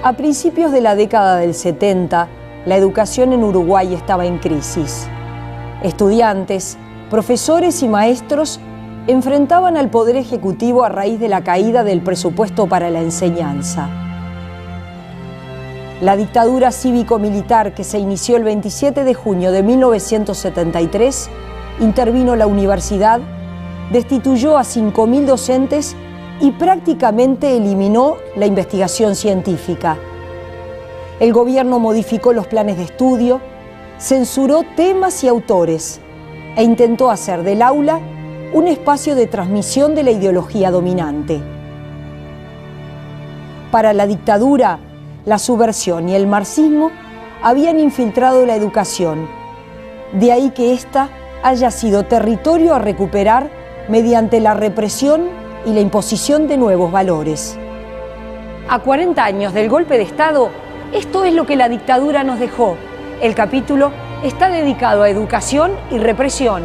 A principios de la década del 70, la educación en Uruguay estaba en crisis. Estudiantes, profesores y maestros enfrentaban al Poder Ejecutivo a raíz de la caída del presupuesto para la enseñanza. La dictadura cívico-militar que se inició el 27 de junio de 1973 intervino la universidad, destituyó a 5.000 docentes y prácticamente eliminó la investigación científica. El gobierno modificó los planes de estudio, censuró temas y autores e intentó hacer del aula un espacio de transmisión de la ideología dominante. Para la dictadura, la subversión y el marxismo habían infiltrado la educación, de ahí que ésta haya sido territorio a recuperar mediante la represión y la imposición de nuevos valores. A 40 años del golpe de Estado, esto es lo que la dictadura nos dejó. El capítulo está dedicado a educación y represión.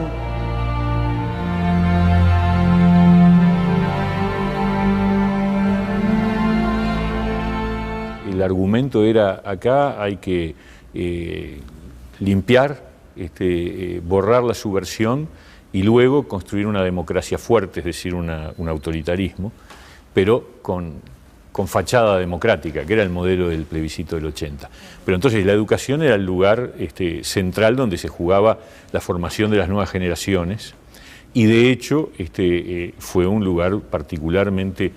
El argumento era: acá hay que limpiar, borrar la subversión y luego construir una democracia fuerte, es decir, un autoritarismo, pero con fachada democrática, que era el modelo del plebiscito del 80. Pero entonces la educación era el lugar central donde se jugaba la formación de las nuevas generaciones, y de hecho fue un lugar particularmente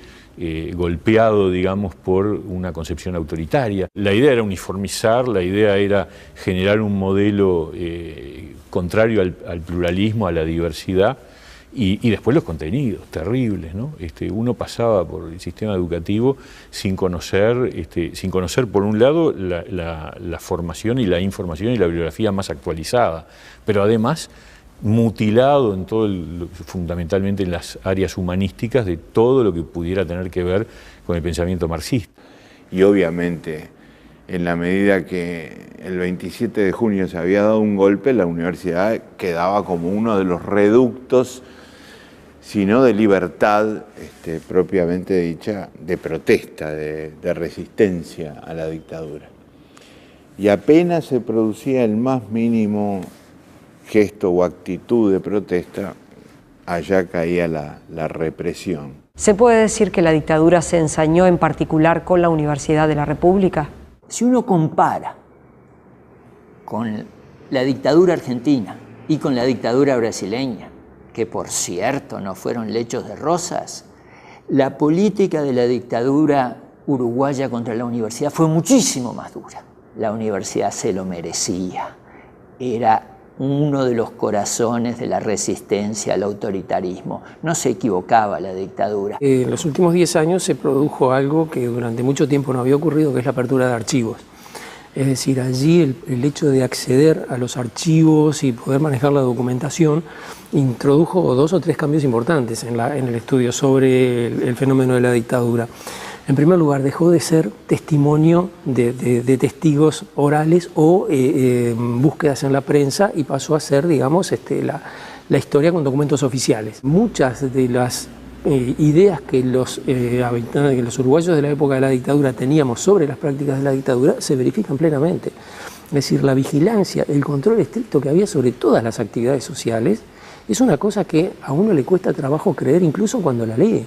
golpeado, digamos, por una concepción autoritaria. La idea era uniformizar, la idea era generar un modelo contrario al pluralismo, a la diversidad, y después los contenidos terribles, ¿no? Uno pasaba por el sistema educativo sin conocer por un lado la formación y la información y la bibliografía más actualizada, pero además mutilado en todo fundamentalmente en las áreas humanísticas de todo lo que pudiera tener que ver con el pensamiento marxista. Y obviamente, en la medida que el 27 de junio se había dado un golpe, la universidad quedaba como uno de los reductos, sino de libertad propiamente dicha, de protesta, de resistencia a la dictadura. Y apenas se producía el más mínimo gesto o actitud de protesta, allá caía la represión. ¿Se puede decir que la dictadura se ensañó en particular con la Universidad de la República? Si uno compara con la dictadura argentina y con la dictadura brasileña, que por cierto no fueron lechos de rosas, la política de la dictadura uruguaya contra la universidad fue muchísimo más dura. La universidad se lo merecía, era uno de los corazones de la resistencia al autoritarismo. No se equivocaba la dictadura. En los últimos 10 años se produjo algo que durante mucho tiempo no había ocurrido, que es la apertura de archivos. Es decir, allí el hecho de acceder a los archivos y poder manejar la documentación introdujo 2 o 3 cambios importantes en el estudio sobre el fenómeno de la dictadura. En primer lugar, dejó de ser testimonio de testigos orales o búsquedas en la prensa y pasó a ser, digamos, la historia con documentos oficiales. Muchas de las ideas que los uruguayos de la época de la dictadura teníamos sobre las prácticas de la dictadura se verifican plenamente. Es decir, la vigilancia, el control estricto que había sobre todas las actividades sociales es una cosa que a uno le cuesta trabajo creer incluso cuando la lee.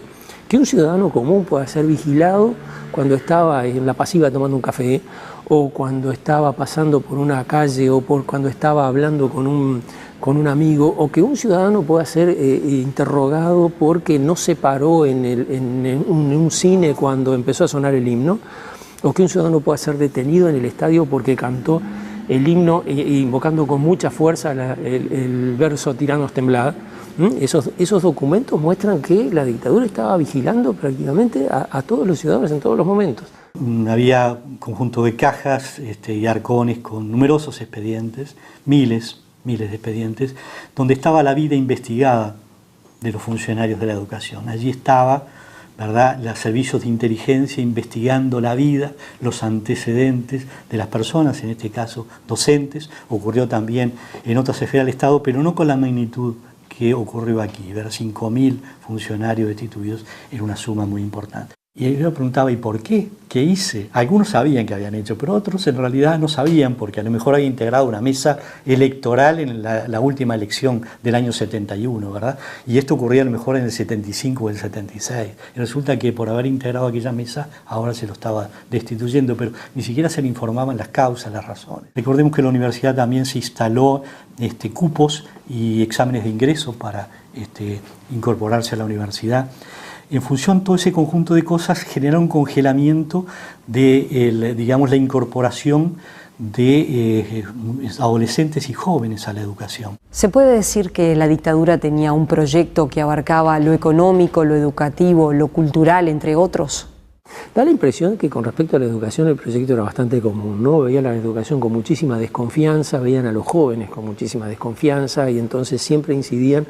Que un ciudadano común pueda ser vigilado cuando estaba en la pasiva tomando un café, o cuando estaba pasando por una calle, o cuando estaba hablando con un amigo, o que un ciudadano pueda ser interrogado porque no se paró en un cine cuando empezó a sonar el himno, o que un ciudadano pueda ser detenido en el estadio porque cantó el himno invocando con mucha fuerza el verso Tiranos temblad. Esos documentos muestran que la dictadura estaba vigilando prácticamente a todos los ciudadanos en todos los momentos. Había un conjunto de cajas y arcones con numerosos expedientes, miles de expedientes, donde estaba la vida investigada de los funcionarios de la educación. Allí estaba, ¿verdad?, los servicios de inteligencia investigando la vida, los antecedentes de las personas, en este caso docentes. Ocurrió también en otras esferas del Estado, pero no con la magnitud que ocurrió aquí. Ver 5.000 funcionarios destituidos era una suma muy importante. Y yo me preguntaba, ¿y por qué? ¿Qué hice? Algunos sabían que habían hecho, pero otros en realidad no sabían, porque a lo mejor había integrado una mesa electoral en la última elección del año 71, ¿verdad? Y esto ocurría a lo mejor en el 75 o el 76. Y resulta que por haber integrado aquella mesa, ahora se lo estaba destituyendo, pero ni siquiera se le informaban las causas, las razones. Recordemos que en la universidad también se instaló cupos y exámenes de ingreso para incorporarse a la universidad. En función de todo ese conjunto de cosas, genera un congelamiento de, digamos, la incorporación de adolescentes y jóvenes a la educación. ¿Se puede decir que la dictadura tenía un proyecto que abarcaba lo económico, lo educativo, lo cultural, entre otros? Da la impresión que con respecto a la educación el proyecto era bastante común, ¿no? Veían la educación con muchísima desconfianza, veían a los jóvenes con muchísima desconfianza y entonces siempre incidían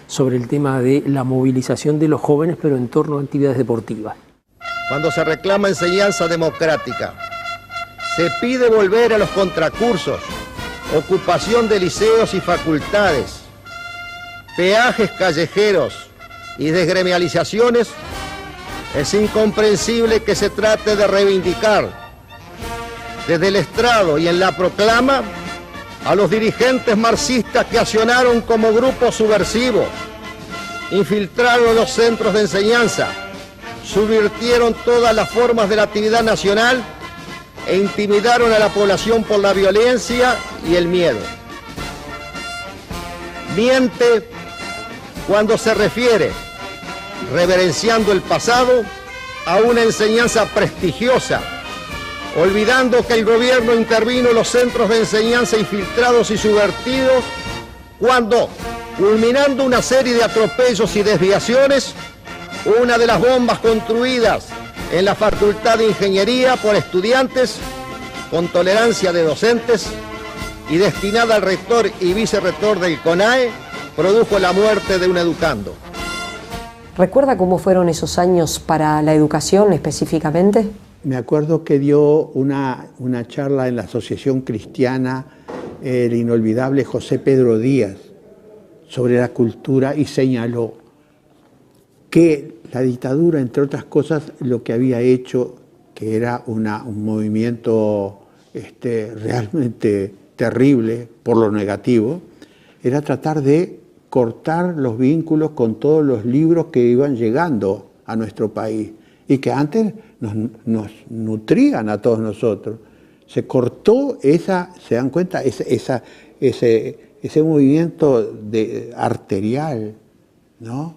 sobre el tema de la movilización de los jóvenes, pero en torno a actividades deportivas. Cuando se reclama enseñanza democrática, se pide volver a los contracursos, ocupación de liceos y facultades, peajes callejeros y desgremializaciones, es incomprensible que se trate de reivindicar desde el estrado y en la proclama a los dirigentes marxistas que accionaron como grupo subversivo, infiltraron los centros de enseñanza, subvirtieron todas las formas de la actividad nacional e intimidaron a la población por la violencia y el miedo. Miente cuando se refiere, reverenciando el pasado, a una enseñanza prestigiosa, olvidando que el gobierno intervino en los centros de enseñanza infiltrados y subvertidos cuando, culminando una serie de atropellos y desviaciones, una de las bombas construidas en la Facultad de Ingeniería por estudiantes con tolerancia de docentes y destinada al rector y vicerrector del CONAE, produjo la muerte de un educando. ¿Recuerda cómo fueron esos años para la educación específicamente? Me acuerdo que dio una charla en la Asociación Cristiana el inolvidable José Pedro Díaz sobre la cultura y señaló que la dictadura, entre otras cosas, lo que había hecho, que era un movimiento realmente terrible por lo negativo, era tratar de cortar los vínculos con todos los libros que iban llegando a nuestro país y que antes nos nutrían a todos nosotros. Se cortó ¿se dan cuenta? Ese movimiento arterial, ¿no?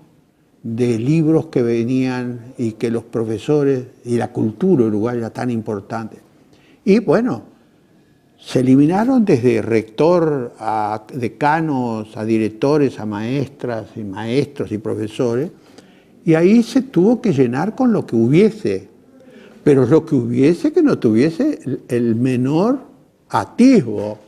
De libros que venían y que los profesores y la cultura uruguaya tan importante. Y bueno, se eliminaron desde rector a decanos, a directores, a maestras y maestros y profesores, y ahí se tuvo que llenar con lo que hubiese, pero lo que hubiese que no tuviese el menor atisbo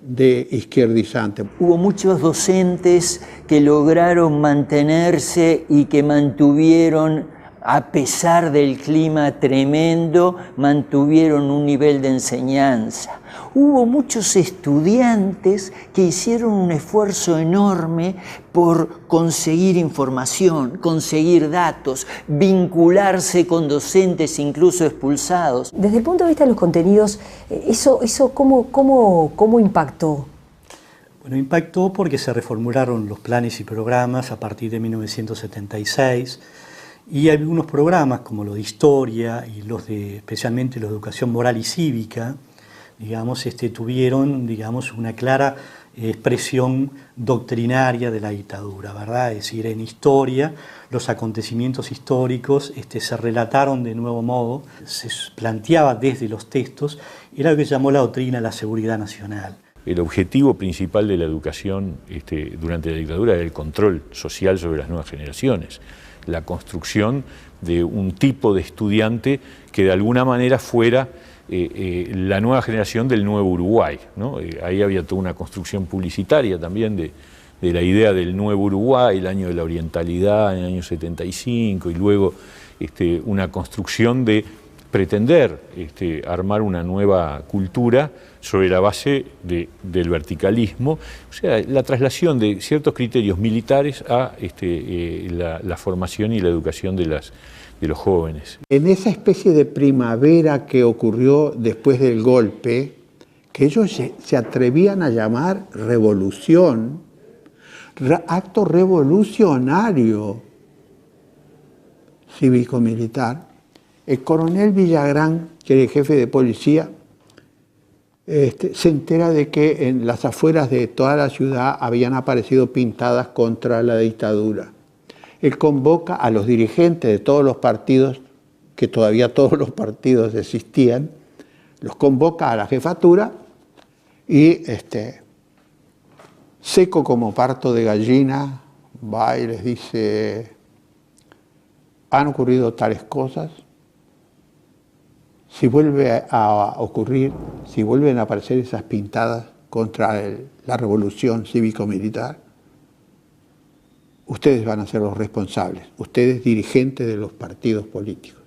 de izquierdizante. Hubo muchos docentes que lograron mantenerse y que mantuvieron, a pesar del clima tremendo, mantuvieron un nivel de enseñanza. Hubo muchos estudiantes que hicieron un esfuerzo enorme por conseguir información, conseguir datos, vincularse con docentes incluso expulsados. Desde el punto de vista de los contenidos, ¿eso cómo impactó? Bueno, impactó porque se reformularon los planes y programas a partir de 1976 y algunos programas como los de historia y especialmente los de educación moral y cívica, digamos, tuvieron, digamos, una clara expresión doctrinaria de la dictadura, ¿verdad? Es decir, en historia, los acontecimientos históricos se relataron de nuevo modo, se planteaba desde los textos, era lo que se llamó la doctrina de la seguridad nacional. El objetivo principal de la educación durante la dictadura era el control social sobre las nuevas generaciones, la construcción de un tipo de estudiante que de alguna manera fuera la nueva generación del nuevo Uruguay, ¿no? Ahí había toda una construcción publicitaria también de la idea del nuevo Uruguay, el año de la orientalidad en el año 75, y luego una construcción de pretender armar una nueva cultura sobre la base del verticalismo, o sea, la traslación de ciertos criterios militares a la formación y la educación de los jóvenes. En esa especie de primavera que ocurrió después del golpe, que ellos se atrevían a llamar revolución, acto revolucionario cívico-militar, el coronel Villagrán, que era el jefe de policía, se entera de que en las afueras de toda la ciudad habían aparecido pintadas contra la dictadura. Él convoca a los dirigentes de todos los partidos, que todavía todos los partidos existían, los convoca a la jefatura y seco como parto de gallina, va y les dice: han ocurrido tales cosas, si vuelve a ocurrir, si vuelven a aparecer esas pintadas contra la revolución cívico-militar, ustedes van a ser los responsables, ustedes dirigentes de los partidos políticos.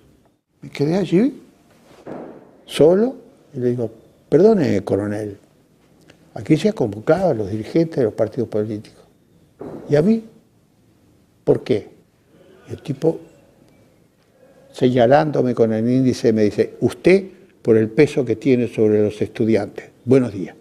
Me quedé allí, solo, y le digo: perdone, coronel, aquí se ha convocado a los dirigentes de los partidos políticos. ¿Y a mí? ¿Por qué? El tipo, señalándome con el índice, me dice: usted, por el peso que tiene sobre los estudiantes. Buenos días.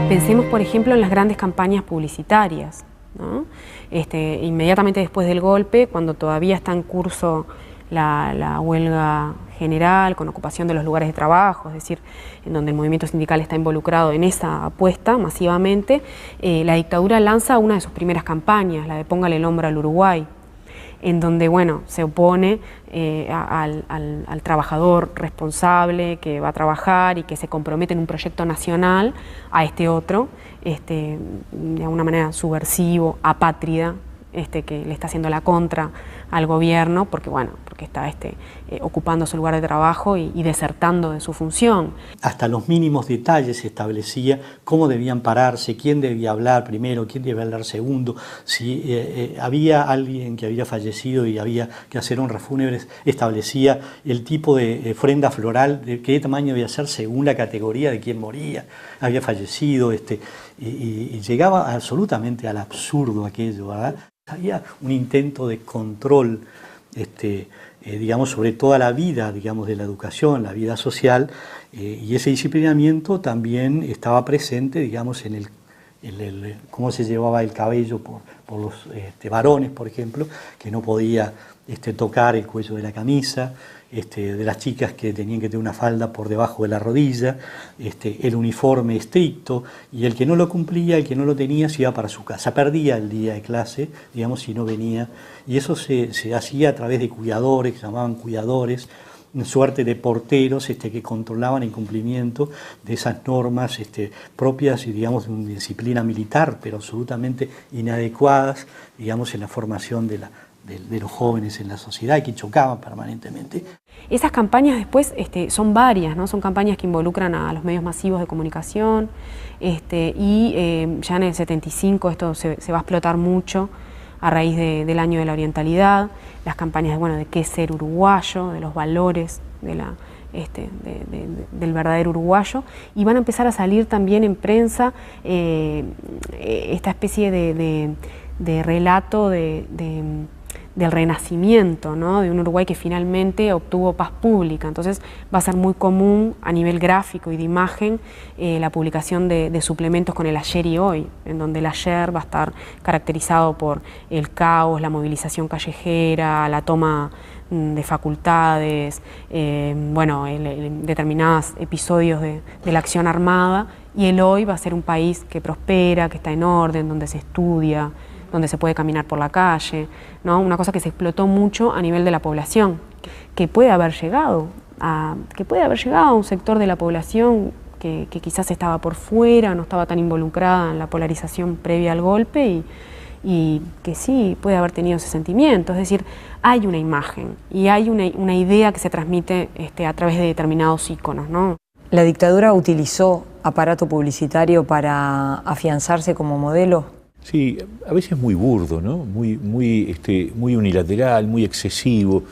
Pensemos, por ejemplo, en las grandes campañas publicitarias, ¿no? Inmediatamente después del golpe, cuando todavía está en curso la huelga general con ocupación de los lugares de trabajo, es decir, en donde el movimiento sindical está involucrado en esa apuesta masivamente, la dictadura lanza una de sus primeras campañas, la de Póngale el hombro al Uruguay, en donde, bueno, se opone al trabajador responsable que va a trabajar y que se compromete en un proyecto nacional a este otro, de alguna manera subversivo, apátrida, que le está haciendo la contra al gobierno, porque, bueno, porque está ocupando su lugar de trabajo y desertando de su función. Hasta los mínimos detalles se establecía cómo debían pararse, quién debía hablar primero, quién debía hablar segundo, si había alguien que había fallecido y había que hacer honras fúnebres, establecía el tipo de ofrenda floral, de qué tamaño debía ser según la categoría de quién moría, había fallecido, y llegaba absolutamente al absurdo aquello, ¿verdad? Había un intento de control, digamos, sobre toda la vida, digamos, de la educación, la vida social, y ese disciplinamiento también estaba presente, digamos, en cómo se llevaba el cabello por los varones, por ejemplo, que no podía tocar el cuello de la camisa, de las chicas que tenían que tener una falda por debajo de la rodilla, el uniforme estricto, y el que no lo cumplía, el que no lo tenía, se iba para su casa, perdía el día de clase, digamos, si no venía, y eso se hacía a través de cuidadores, que se llamaban cuidadores, una suerte de porteros que controlaban el cumplimiento de esas normas propias y, digamos, de una disciplina militar, pero absolutamente inadecuadas, digamos, en la formación de los jóvenes en la sociedad y que chocaban permanentemente. Esas campañas después son varias, ¿no? Son campañas que involucran a los medios masivos de comunicación y ya en el 75 esto se va a explotar mucho a raíz del año de la orientalidad, las campañas de qué es ser uruguayo, de los valores del verdadero uruguayo, y van a empezar a salir también en prensa esta especie de relato del renacimiento, ¿no? De un Uruguay que finalmente obtuvo paz pública. Entonces va a ser muy común a nivel gráfico y de imagen la publicación de suplementos con el ayer y hoy, en donde el ayer va a estar caracterizado por el caos, la movilización callejera, la toma de facultades, determinados episodios de la acción armada, y el hoy va a ser un país que prospera, que está en orden, donde se estudia, donde se puede caminar por la calle, ¿no? Una cosa que se explotó mucho a nivel de la población, que puede haber llegado a un sector de la población que quizás estaba por fuera, no estaba tan involucrada en la polarización previa al golpe y que sí puede haber tenido ese sentimiento. Es decir, hay una imagen y hay una idea que se transmite a través de determinados íconos, ¿no? ¿La dictadura utilizó aparato publicitario para afianzarse como modelo? Sí, a veces muy burdo, ¿no? Muy unilateral, muy excesivo.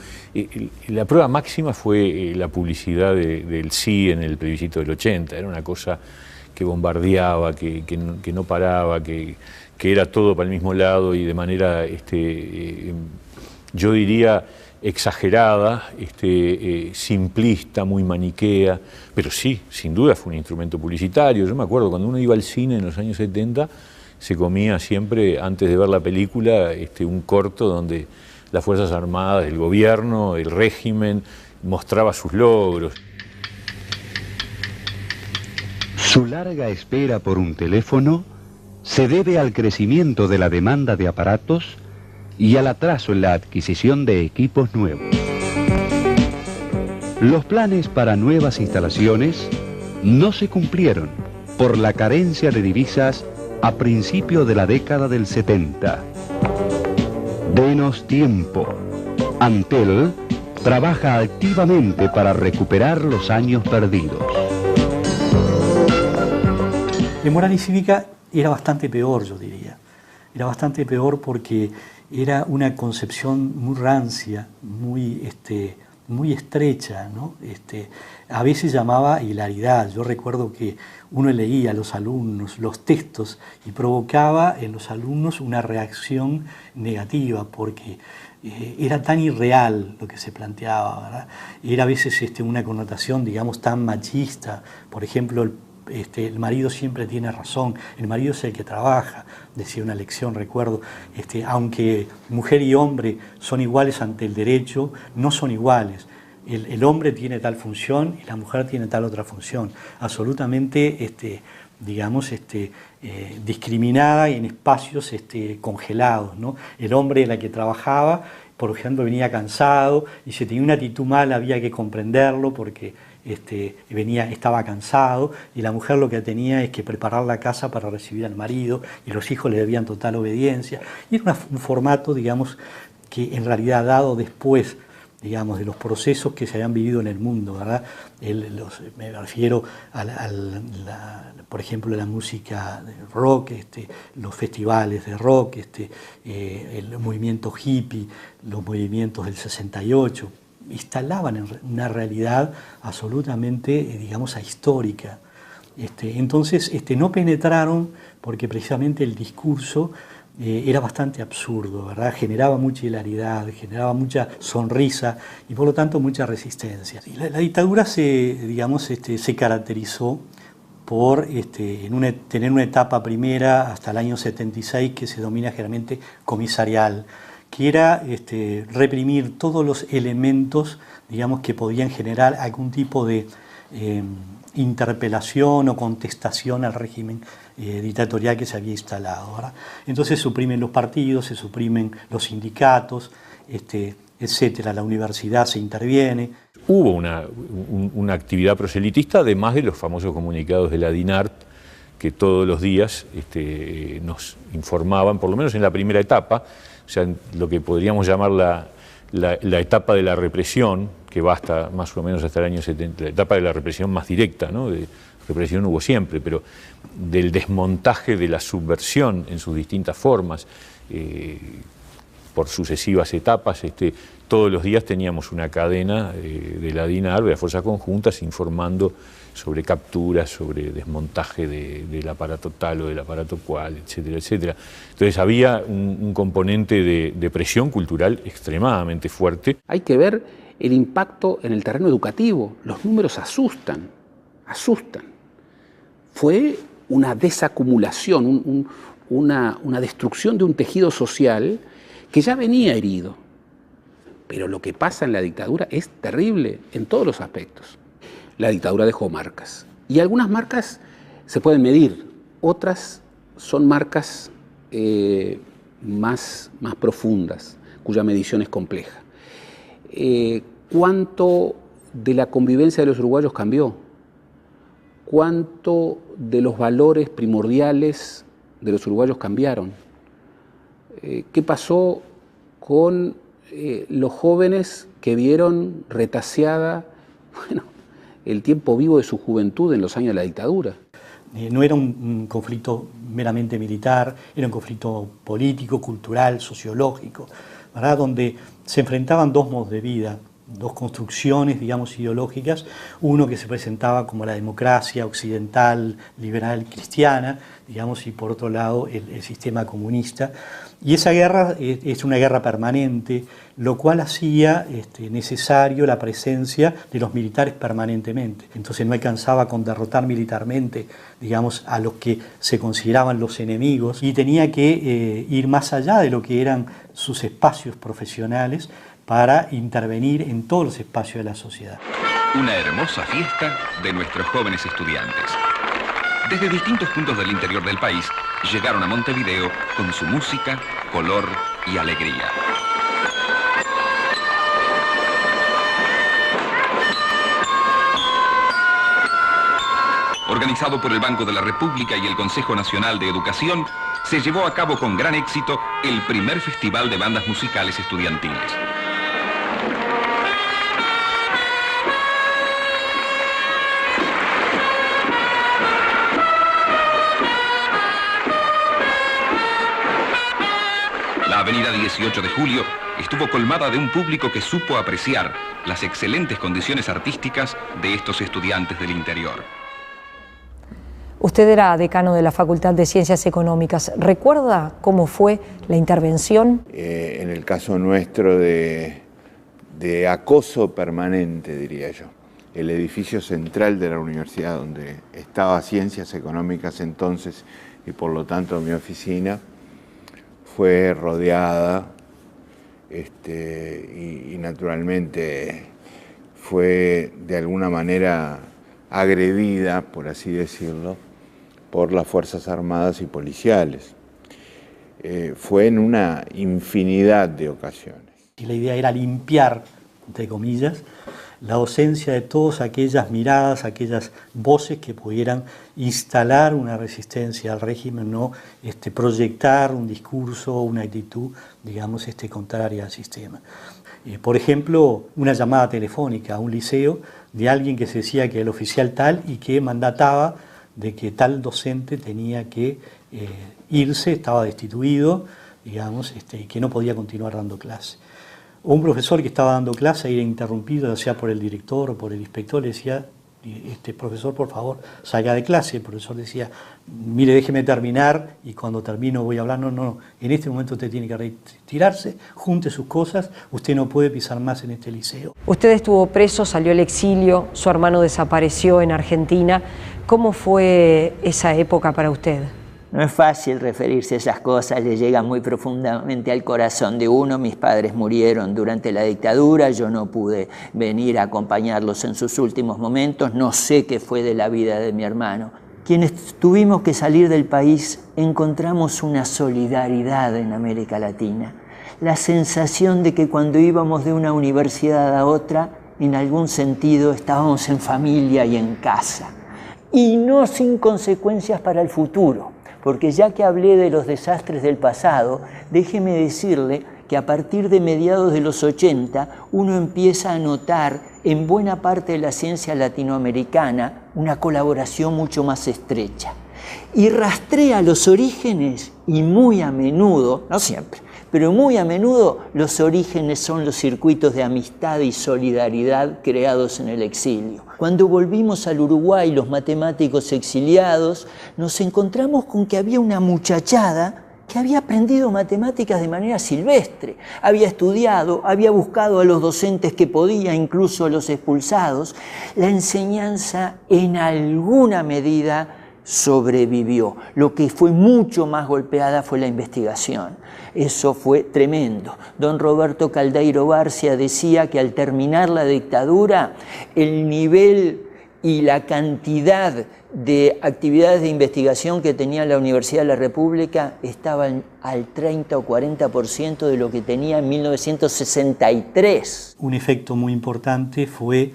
La prueba máxima fue la publicidad del sí en el plebiscito del 80. Era una cosa que bombardeaba, que no paraba, que era todo para el mismo lado y de manera, yo diría, exagerada, simplista, muy maniquea, pero sí, sin duda fue un instrumento publicitario. Yo me acuerdo, cuando uno iba al cine en los años 70, se comía siempre, antes de ver la película, un corto donde las Fuerzas Armadas, el gobierno, el régimen, mostraba sus logros. Su larga espera por un teléfono se debe al crecimiento de la demanda de aparatos y al atraso en la adquisición de equipos nuevos. Los planes para nuevas instalaciones no se cumplieron por la carencia de divisas a principio de la década del 70. Denos tiempo. Antel trabaja activamente para recuperar los años perdidos. De moral y cívica era bastante peor, yo diría. Era bastante peor porque era una concepción muy rancia, muy estrecha, ¿no? A veces llamaba hilaridad. Yo recuerdo que uno leía a los alumnos los textos y provocaba en los alumnos una reacción negativa porque era tan irreal lo que se planteaba, ¿verdad? Era a veces una connotación, digamos, tan machista. Por ejemplo, el marido siempre tiene razón, el marido es el que trabaja, decía una lección, recuerdo, aunque mujer y hombre son iguales ante el derecho, no son iguales. El hombre tiene tal función y la mujer tiene tal otra función, absolutamente, discriminada y en espacios congelados, ¿no? El era el que trabajaba, por ejemplo, venía cansado y si tenía una actitud mala había que comprenderlo porque estaba cansado, y la mujer lo que tenía es que preparar la casa para recibir al marido y los hijos le debían total obediencia. Y era un formato, digamos, que en realidad dado después, digamos, de los procesos que se habían vivido en el mundo, ¿verdad? Me refiero por ejemplo, la música de rock, los festivales de rock, el movimiento hippie, los movimientos del 68, instalaban en una realidad absolutamente, digamos, ahistórica. Entonces, no penetraron porque precisamente el discurso era bastante absurdo, ¿verdad? Generaba mucha hilaridad, generaba mucha sonrisa y por lo tanto mucha resistencia. Y la dictadura se caracterizó por tener una etapa primera hasta el año 76 que se domina generalmente comisarial, que era reprimir todos los elementos, digamos, que podían generar algún tipo de interpelación o contestación al régimen dictatorial que se había instalado, ¿verdad? Entonces suprimen los partidos, se suprimen los sindicatos, etcétera. La universidad se interviene. Hubo una actividad proselitista, además de los famosos comunicados de la DINART, que todos los días nos informaban, por lo menos en la primera etapa, o sea, lo que podríamos llamar la etapa de la represión, que va hasta más o menos hasta el año 70, la etapa de la represión más directa, ¿no? De represión hubo siempre, pero del desmontaje de la subversión en sus distintas formas, por sucesivas etapas, todos los días teníamos una cadena de la DINAR, de las fuerzas conjuntas, informando sobre capturas, sobre desmontaje del aparato tal o del aparato cual, etcétera, etcétera. Entonces había un componente de presión cultural extremadamente fuerte. Hay que ver el impacto en el terreno educativo. Los números asustan. Fue una desacumulación, una destrucción de un tejido social que ya venía herido. Pero lo que pasa en la dictadura es terrible en todos los aspectos. La dictadura dejó marcas. Y algunas marcas se pueden medir, otras son marcas más profundas, cuya medición es compleja. ¿Cuánto de la convivencia de los uruguayos cambió? cuánto de los valores primordiales de los uruguayos cambiaron. ¿Qué pasó con los jóvenes que vieron retaseada, el tiempo vivo de su juventud en los años de la dictadura? No era un conflicto meramente militar, era un conflicto político, cultural, sociológico, ¿verdad? Donde se enfrentaban dos modos de vida, dos construcciones, digamos, ideológicas, uno que se presentaba como la democracia occidental, liberal, cristiana, digamos, y por otro lado el sistema comunista. Y esa guerra es una guerra permanente, lo cual hacía necesario la presencia de los militares permanentemente. Entonces no alcanzaba con derrotar militarmente, digamos, a los que se consideraban los enemigos, y tenía que ir más allá de lo que eran sus espacios profesionales para intervenir en todos los espacios de la sociedad. Una hermosa fiesta de nuestros jóvenes estudiantes. Desde distintos puntos del interior del país llegaron a Montevideo con su música, color y alegría. Organizado por el Banco de la República y el Consejo Nacional de Educación, se llevó a cabo con gran éxito el primer Festival de Bandas Musicales Estudiantiles. La avenida 18 de Julio estuvo colmada de un público que supo apreciar las excelentes condiciones artísticas de estos estudiantes del interior. Usted era decano de la Facultad de Ciencias Económicas. ¿Recuerda cómo fue la intervención? En el caso nuestro de acoso permanente, diría yo. El edificio central de la universidad, donde estaba Ciencias Económicas entonces, y por lo tanto mi oficina, fue rodeada y naturalmente fue de alguna manera agredida, por así decirlo, por las Fuerzas Armadas y policiales. Fue en una infinidad de ocasiones. Y la idea era limpiar, entre comillas, la ausencia de todas aquellas miradas, aquellas voces que pudieran instalar una resistencia al régimen, no proyectar un discurso, una actitud, digamos, contraria al sistema. Por ejemplo, una llamada telefónica a un liceo de alguien que se decía que era el oficial tal y que mandataba de que tal docente tenía que irse, estaba destituido, digamos, y que no podía continuar dando clase. Un profesor que estaba dando clase era interrumpido, ya sea por el director o por el inspector, le decía, profesor, por favor, salga de clase. El profesor decía, mire, déjeme terminar y cuando termino voy a hablar. No, en este momento usted tiene que retirarse, junte sus cosas, usted no puede pisar más en este liceo. Usted estuvo preso, salió al exilio, su hermano desapareció en Argentina. ¿Cómo fue esa época para usted? No es fácil referirse a esas cosas, le llega muy profundamente al corazón de uno. Mis padres murieron durante la dictadura, yo no pude venir a acompañarlos en sus últimos momentos, no sé qué fue de la vida de mi hermano. Quienes tuvimos que salir del país encontramos una solidaridad en América Latina, la sensación de que cuando íbamos de una universidad a otra, en algún sentido estábamos en familia y en casa, y no sin consecuencias para el futuro. Porque ya que hablé de los desastres del pasado, déjeme decirle que a partir de mediados de los 80 uno empieza a notar en buena parte de la ciencia latinoamericana una colaboración mucho más estrecha. Y rastrea los orígenes y muy a menudo, no siempre, pero muy a menudo los orígenes son los circuitos de amistad y solidaridad creados en el exilio. Cuando volvimos al Uruguay, los matemáticos exiliados, nos encontramos con que había una muchachada que había aprendido matemáticas de manera silvestre, había estudiado, había buscado a los docentes que podía, incluso a los expulsados. La enseñanza en alguna medida sobrevivió. Lo que fue mucho más golpeada fue la investigación. Eso fue tremendo. Don Roberto Caldeiro Barcia decía que al terminar la dictadura, el nivel y la cantidad de actividades de investigación que tenía la Universidad de la República estaban al 30 o 40% de lo que tenía en 1963. Un efecto muy importante fue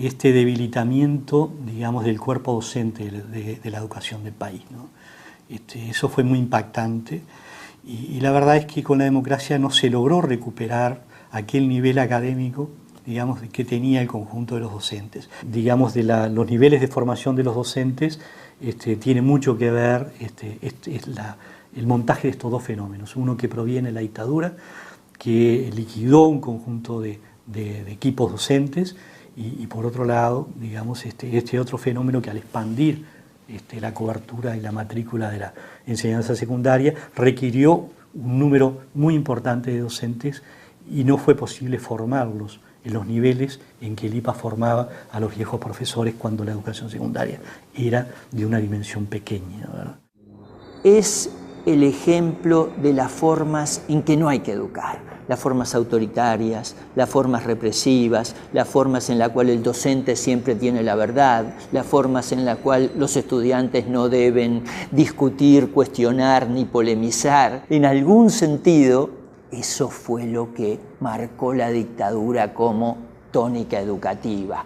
este debilitamiento, digamos, del cuerpo docente de la educación del país, ¿no? Eso fue muy impactante y la verdad es que con la democracia no se logró recuperar aquel nivel académico, digamos, que tenía el conjunto de los docentes. Digamos, los niveles de formación de los docentes tiene mucho que ver el montaje de estos dos fenómenos. Uno que proviene de la dictadura, que liquidó un conjunto de equipos docentes, y por otro lado, digamos, este otro fenómeno que al expandir la cobertura y la matrícula de la enseñanza secundaria requirió un número muy importante de docentes y no fue posible formarlos en los niveles en que el IPA formaba a los viejos profesores cuando la educación secundaria era de una dimensión pequeña, ¿verdad? Es el ejemplo de las formas en que no hay que educar. Las formas autoritarias, las formas represivas, las formas en las cuales el docente siempre tiene la verdad, las formas en las cuales los estudiantes no deben discutir, cuestionar ni polemizar. En algún sentido, eso fue lo que marcó la dictadura como tónica educativa.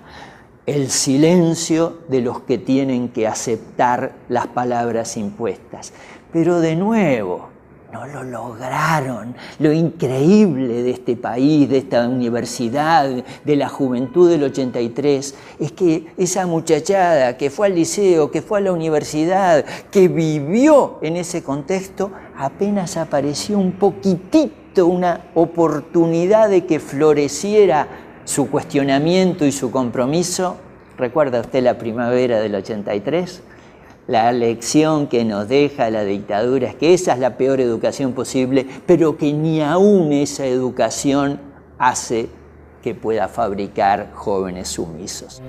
El silencio de los que tienen que aceptar las palabras impuestas. Pero de nuevo, no lo lograron. Lo increíble de este país, de esta universidad, de la juventud del 83, es que esa muchachada que fue al liceo, que fue a la universidad, que vivió en ese contexto, apenas apareció un poquitito, una oportunidad de que floreciera su cuestionamiento y su compromiso. ¿Recuerda usted la primavera del 83? La lección que nos deja la dictadura es que esa es la peor educación posible, pero que ni aún esa educación hace que pueda fabricar jóvenes sumisos.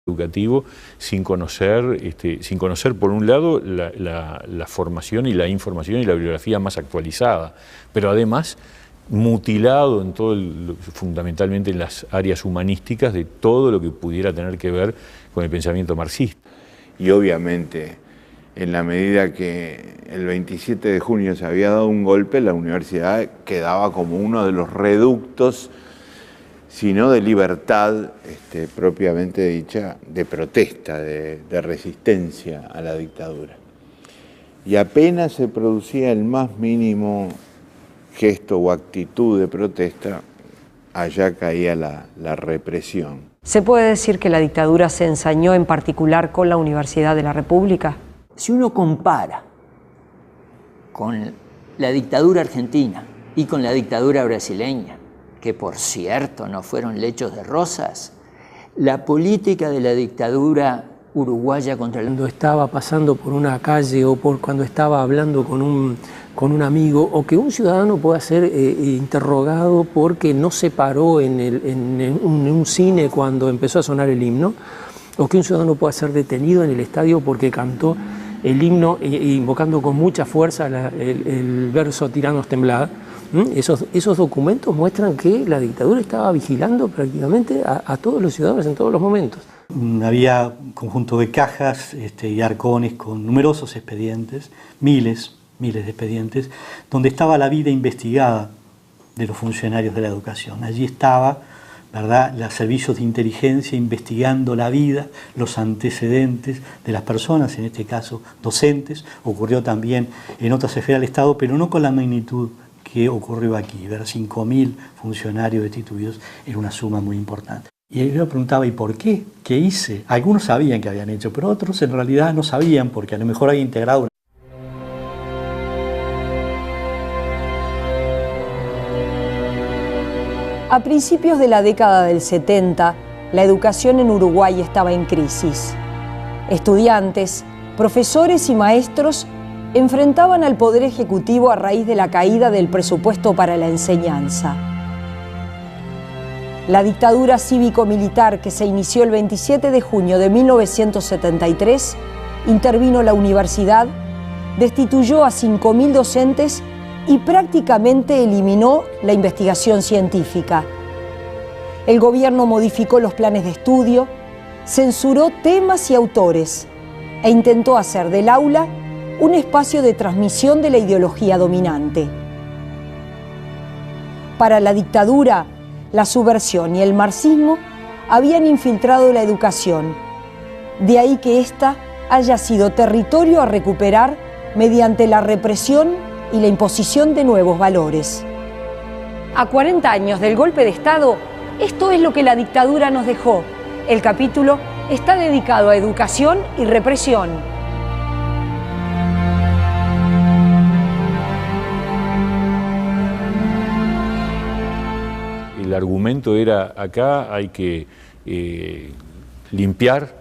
Educativo sin conocer por un lado la formación y la información y la bibliografía más actualizada, pero además mutilado en todo fundamentalmente en las áreas humanísticas de todo lo que pudiera tener que ver con el pensamiento marxista. Y obviamente, en la medida que el 27 de junio se había dado un golpe, la universidad quedaba como uno de los reductos, sino de libertad propiamente dicha, de protesta, de resistencia a la dictadura. Y apenas se producía el más mínimo gesto o actitud de protesta, allá caía la represión. ¿Se puede decir que la dictadura se ensañó en particular con la Universidad de la República? Si uno compara con la dictadura argentina y con la dictadura brasileña, que por cierto no fueron lechos de rosas, la política de la dictadura uruguaya contra cuando estaba pasando por una calle o cuando estaba hablando con un amigo, o que un ciudadano pueda ser interrogado porque no se paró en un cine cuando empezó a sonar el himno, o que un ciudadano pueda ser detenido en el estadio porque cantó el himno invocando con mucha fuerza el verso Tiranos temblad. Esos documentos muestran que la dictadura estaba vigilando prácticamente a todos los ciudadanos en todos los momentos. Había un conjunto de cajas y arcones con numerosos expedientes, miles de expedientes, donde estaba la vida investigada de los funcionarios de la educación. Allí estaba, ¿verdad?, los servicios de inteligencia investigando la vida, los antecedentes de las personas, en este caso docentes. Ocurrió también en otras esferas del Estado, pero no con la magnitud que ocurrió aquí. Ver 5.000 funcionarios destituidos era una suma muy importante. Y yo me preguntaba, ¿y por qué? ¿Qué hice? Algunos sabían que habían hecho, pero otros en realidad no sabían, porque a lo mejor había integrado. A principios de la década del 70, la educación en Uruguay estaba en crisis. Estudiantes, profesores y maestros enfrentaban al Poder Ejecutivo a raíz de la caída del presupuesto para la enseñanza. La dictadura cívico-militar que se inició el 27 de junio de 1973 intervino la universidad, destituyó a 5.000 docentes y prácticamente eliminó la investigación científica. El gobierno modificó los planes de estudio, censuró temas y autores e intentó hacer del aula un espacio de transmisión de la ideología dominante. Para la dictadura, la subversión y el marxismo habían infiltrado la educación, de ahí que ésta haya sido territorio a recuperar mediante la represión y la imposición de nuevos valores. A 40 años del golpe de Estado, esto es lo que la dictadura nos dejó. El capítulo está dedicado a educación y represión. El argumento era, acá hay que limpiar,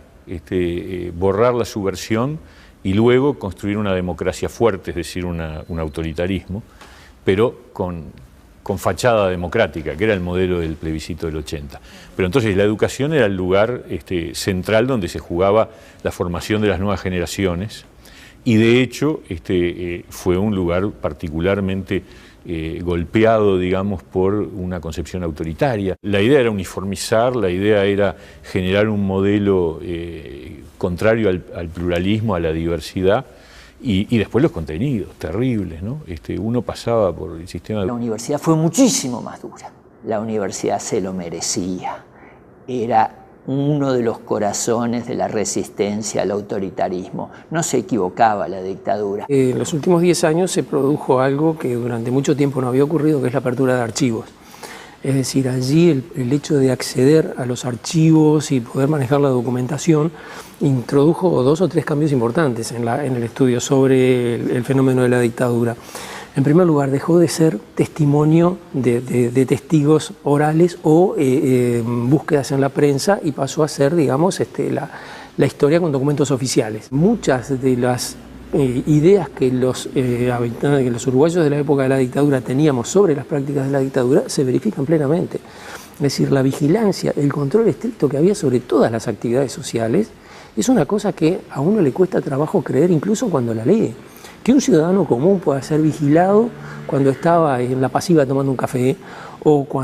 borrar la subversión y luego construir una democracia fuerte, es decir, un autoritarismo, pero con fachada democrática, que era el modelo del plebiscito del 80. Pero entonces la educación era el lugar central donde se jugaba la formación de las nuevas generaciones y de hecho fue un lugar particularmente golpeado, digamos, por una concepción autoritaria. La idea era uniformizar, la idea era generar un modelo contrario al pluralismo, a la diversidad, y después los contenidos terribles, ¿no? Uno pasaba por el sistema... La universidad fue muchísimo más dura. La universidad se lo merecía. Era uno de los corazones de la resistencia al autoritarismo. No se equivocaba la dictadura. En los últimos 10 años se produjo algo que durante mucho tiempo no había ocurrido, que es la apertura de archivos. Es decir, allí el hecho de acceder a los archivos y poder manejar la documentación introdujo 2 o 3 cambios importantes en el estudio sobre el fenómeno de la dictadura. En primer lugar, dejó de ser testimonio de testigos orales o búsquedas en la prensa y pasó a ser, digamos, la historia con documentos oficiales. Muchas de las ideas que los uruguayos de la época de la dictadura teníamos sobre las prácticas de la dictadura se verifican plenamente. Es decir, la vigilancia, el control estricto que había sobre todas las actividades sociales es una cosa que a uno le cuesta trabajo creer incluso cuando la lee. Que un ciudadano común pueda ser vigilado cuando estaba en la pasiva tomando un café o cuando